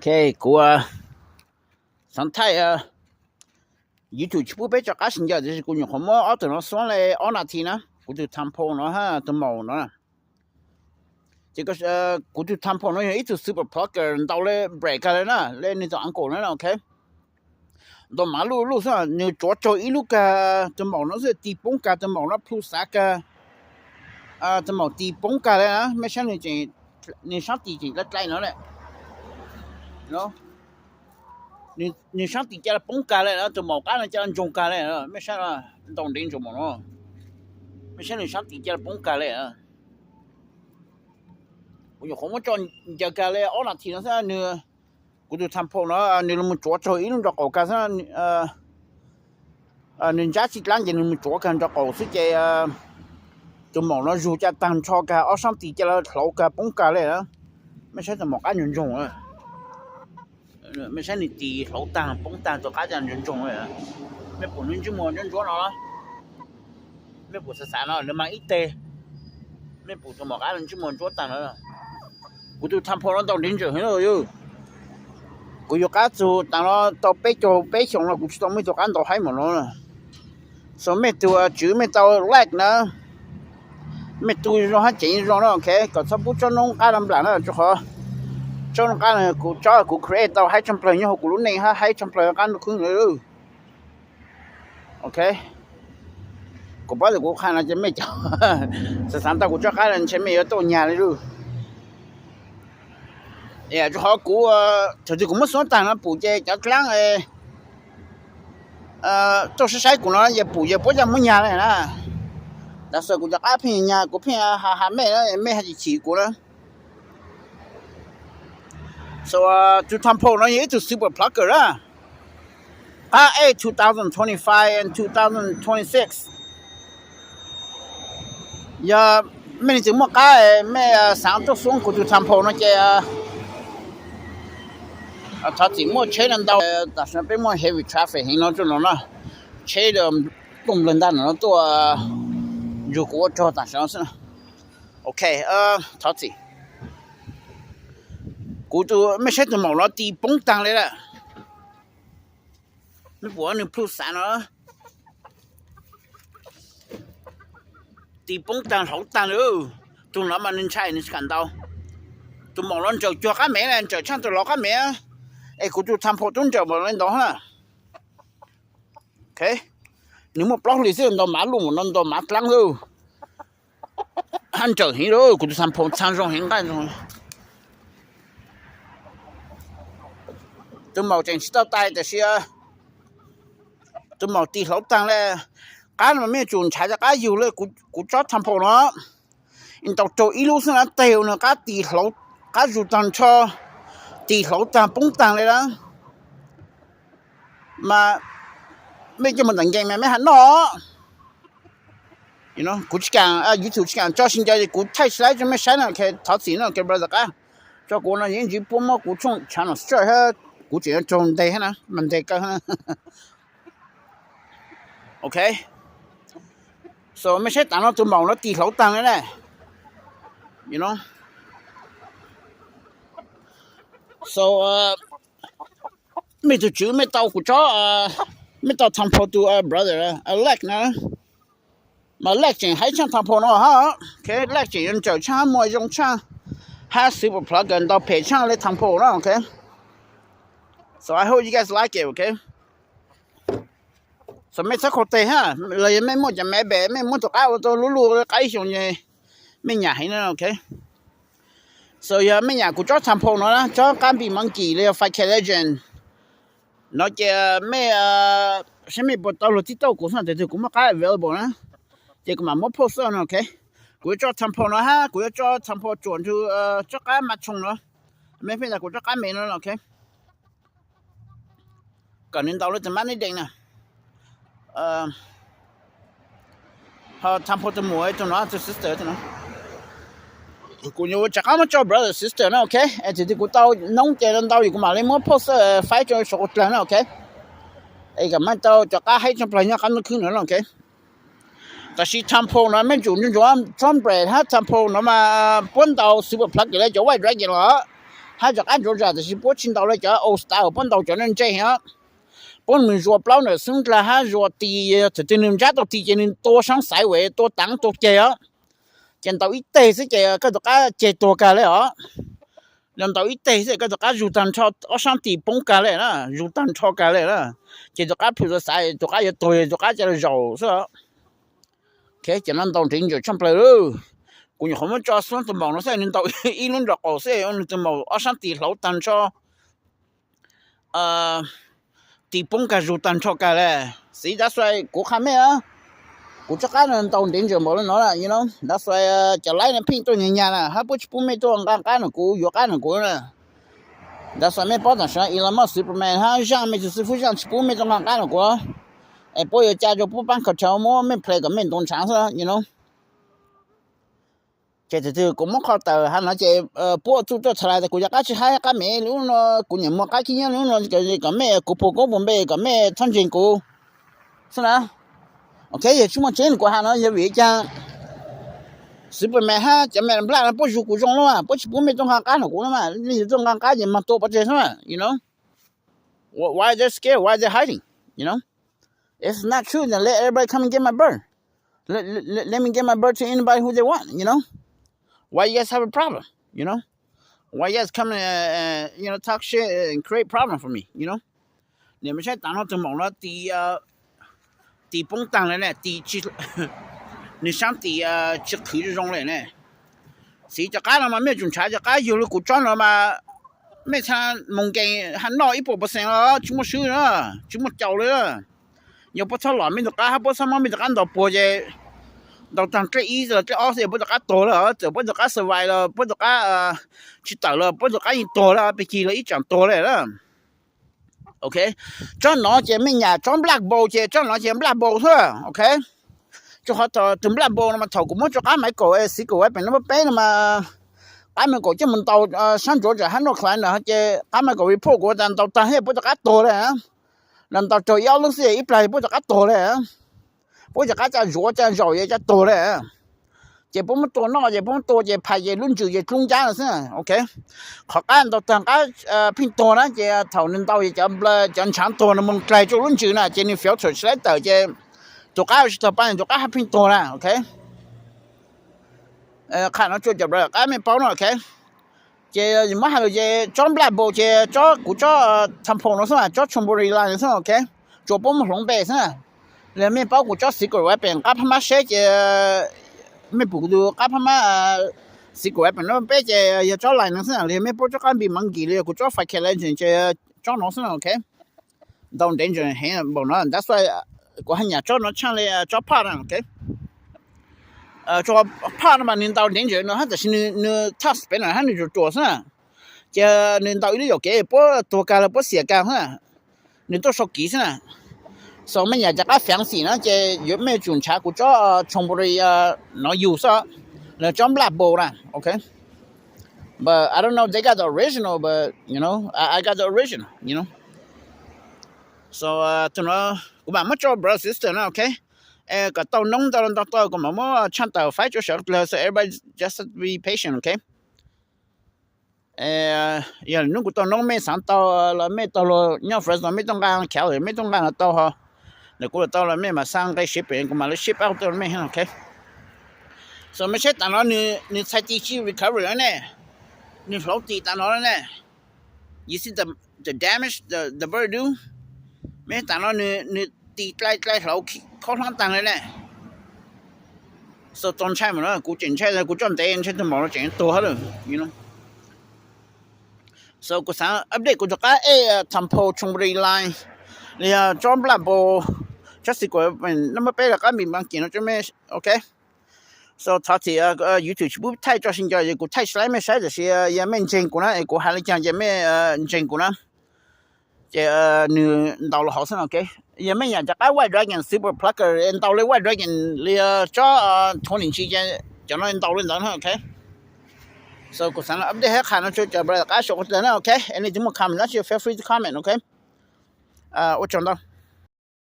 OK， YouTube 不被叫假新疆，就是古人好么奥等了算嘞，奥那天呢，古就谈破了哈，都冇了。这个是古就谈破了，一直 super plugger 到了 break 了呢，嘞你就安过了 ，OK。到马路上，你左一路个都冇了，是地崩个都冇了，plus 啥个都冇地崩个了啊，没像你上地就来来了嘞。喏，你上地家崩架了，就冇干了，叫人中架了，没啥了，当定就冇了，没啥你上地家崩架了。我有好么叫你家架了，我那天上你，我就谈破了，你们做一弄就搞干啥人家是两件你们做干就搞是这就冇了，如家单车架，我上地家了老架崩架了，没啥就冇干人中啊。ไม่ใช่นี่ตีเขาต่างป้องต่างตัวก้าจะ人中เลยไม่ปวดนึงชั่วโมงจนจ้วเนาะไม่ปวดสารเนาะหรือมาอีเตไม่ปวดตัวหมอกก้า1ชั่วโมงจ้วต่างแล้วกูดูทำพอแล้วต้องดิ้นเจอเห็นเลยอยู่กูอยู่ก้าจูต่างแล้วตัวเป๊ะชงแล้วกูต้องไม่ตัวก้าตัวให้หมดแล้วส่วนไม่ตัวจื้อไม่ตัวแรกนะไม่ตัวเราให้จีนเราแล้วโอเคก็สมบูรณ์จนน้องก้าลำหลังแล้วจุ๊ขอcho nó cái cụ cho cụ create tao 200 play nhưng cụ lúc này ha 200 play cái nó khưng rồi ok cụ bắt được cụ khai là chân mấy cháu sản tao cụ cho cái là chân mấy ở tổ nhà đấy rồi cho họ cụ thực sự cũng mất số tiền nó bù che cho láng tôi sẽ sai của nó giờ bù giờ bố cho mấy nhà này nè đã sợ cụ cho cái phe nhà cụ phe hà mẹ hay chỉ của nó So to Tampo no you to super plugger RA 2025 and 2026 ya mình chỉ một cái mẹ sáng tốt xuống của to Tampo nó chơi thà chỉ mua chế lần đầu đặt sang bên mua heavy traffic hình nó cho nó chế được cùng lần đầu nó to dù của cho đặt sang xem ok thà chỉกูตัวไม่ใช่ตัวหมอแล้วตีป้องตังเลยแหละไม่บอกว่าหนึ่งพลุสานเนาะตีป้องตัง2ตังเลยตรงนั้นมันใช่นี่กันดาวตัวหมอแล้วจะกันแม่เลยจะช่างตัวล็อกกันแม่ไอ้กูตัวทำพอต้นจะหมดเลยดอกฮะโอเคนี่มันปล้องลิซ่ตัวหมาลุงมันตัวหมาตั้งเลยหันจะเห็นเลยกูตัวทำพอช่างจงเห็นกันจงtôi màu chỉnh tao tay để xia tôi màu tì lẩu tăng lên cái mà mấy chuồn chạy ra cái nhiều lên cú chót tham phổ nó in tàu trâu ít lúc nó tèo nữa cái tì lẩu cái dù tăng cho tì lẩu tăng bung tăng lên đó mà mấy cái mình đánh game mấy hắn nó you know cú chỉ càng YouTube chỉ càng cho sinh ra cú thay slide cho mấy sáng nào cái tháo xí nào cái brother cái cho cú nó những gì bung mà cú chung channel straight hếtกูจะจงได้นะมันได้ก็โอเค so ไม่ใช่ต่างเราตัวหมองแล้วตีเขาตังนั่นแหละ you know so ไม่ตัวจื้อไม่เตากูจ้อไม่เตาทำพอตัว brother แรกนะมาแรกจริงให้ช่างทำพอเนาะฮะโอเคแรกจริงเจ้าช่างมวยยงช่าง50 plug กันต่อเพจช่างเลยทำพอเนาะโอเคSo I hope you guys like it, okay? So mấy sắc hotel ha, lấy mấy món cho mấy bé, mấy món tụi ao tụi lulu cái xong như mấy nhà hay nữa, okay? So giờ mấy nhà của chó tham phong nó chó cam bị monkey lấy Fight Legend, nó chơi mấy xem mấy bộ tàu lụt tàu của nó thì cũng cái available nữa, chỉ có mà mua post nữa, okay? Của chó tham phong nó ha, của chó tham phong chuẩn cho chó cái mặt trùng nó, mấy phải là của chó cái mền nó, okay? Còn nên tao lấy tầm này định nè họ tham phô tụi muội tụi nó tụi sister tụi nó cô nhớ chắc không cho brother sister nó ok thì cô tao nông chơi lên tao thì cũng mà lấy muốn post phải cho số tiền nó ok ấy cái mà tao cho cả hai trăm play nhá cái nó cứ nữa okแต่สิtham phô nó mấy chủ nhân cho John Brad ha tham phô nó mà bốn tao super plug cái chỗ vậy right cái nó 还就按照这的是不青到了叫欧斯达本到叫人这样本们说不了生了还说第这这人家都提前多上赛位多当多这样见到一代是这个就个这多个了啊人到一代是个就个入单超我上地崩个了啦入单超个了这就个譬如赛就个也多就个这肉是吧OK 这人到真就cham不了กูอยู่เขาจอส่วนตัวมองแล้วใส่นึงตัวอีนุ่นดอกเอาใส่อันตัวมองเอาสันติเขาตันชอตีปงกับรูตันชอกันเลยสีจะสวยกูข้าไม่กูจะการนั้นตัวเด่นจะมองแล้วเนาะ you know จะสวยจะไล่เนี่ยพิงตัวใหญ่ๆนะฮะปุ๊บปุ๊บไม่ตัวการกูอยู่การกูนะจะสวยไม่พอแต่ฉันอีลามาซูเปอร์แมนฮะยังไม่จะซื้อผู้ชายปุ๊บไม่ต้องการกูไอ้ปุ๊บจะจะปุ๊บปังเขาเช่ามั่วไม่เพลย์กับไม่ตรงช้างซะ you know这我们考到还那些播做出来的，国家干起还干咩？如果过年么干起年，如果个咩国破国本呗，个咩创新国，是啦。OK， 也什么真国还那些违章，是不买哈？这买不来不入股中了嘛？不没中干了股了嘛？你中干人嘛多不这什么 ？You know? Why they scared? Why they hiding? You know? If it's not true, then let everybody come and get my bird. Let me get my bird to anybody who they want. You know?Why you guys have a problem, you know? Why you guys come and, you know, talk shit and create problem for me, you know? 你们现在打到怎么了？第崩当了呢？你想去口这种人呢？谁就干了嘛？没种茶就干有了股赚了嘛？没差梦见还闹一波不行了，怎么收了？怎么交了？要不操老没就干，还不上没就干到波去。到当这意思这二十不就干多了这不就干失败了不就干去倒了不就干一多了被记了一讲多了 OK 这拿这没呀这 black ball 这拿这 black ball 是 OK 就好到这 black ball 嘛头我就干买狗死狗本那么背了嘛干买狗这么到上桌子很多款了这干买狗会破过但到但还不就干多了难道这要弄是一来不就干多了不就干这弱这肉也这多了这不么多那这不么多这派这论就这中间了是 OK เขา干到当干拼多了这头能到这不讲长多了么来就论就呢这你 filter 出来的这就干是到半就干还拼多了 OK 看到就这不干没包了 OK 这什么还有这装不来包这找古找参碰了是吧找全部人来是 OK 做不么红白是里面包括找四个外边干他妈写这没补的干他妈四个外边那白这也找来了是里面包着干比忙几了古找发开来这找老是 OK 当点就很不能但是我还要找那抢来找怕了 OK 找怕了嘛领导点就那还是你 task 本来还你就做是这领导有给不多干了不写干是你都说几是所以们也这个详细呢这有没准查古找全部的那有啥那装 black ball 啦 OK but I don't know they got the original but you know I got the original you know so to know กูมา找 brother sister นะ OK ก็ต้องน้องต้องก็มาchan到5就小了 so everybody just be patient OK 要如果到น้องไม่上到了ไม่到了你 first ไม่ต้องการแถวไม่ต้องการ到哈那过到了没嘛上个ship人，我嘛了 ship out 到没 OK。所以没些当然你才地区 recovery 了呢，你老地当然了呢。You see the damage the bird do？ 没当然你地来老靠上当了呢。所以装菜嘛了，古整菜的古装电菜都冇了整多了 ，you know。所以古上 update 古就讲tempo 从不离 line， 你啊装不烂波。just 個那麼背了個面包見到做咩 OK so 他這YouTube 不太做新教育個太slime sai的是也沒見過呢個還來講也沒見過呢這你到了好像 OK 也沒人這個 White Dragon Super Plucker 到了 White Dragon 你這同年期間講到到了 OK so 個上了 update 看到就這邊個說的呢 OK any 怎麼 comment 那就 feel free to comment OK 我講到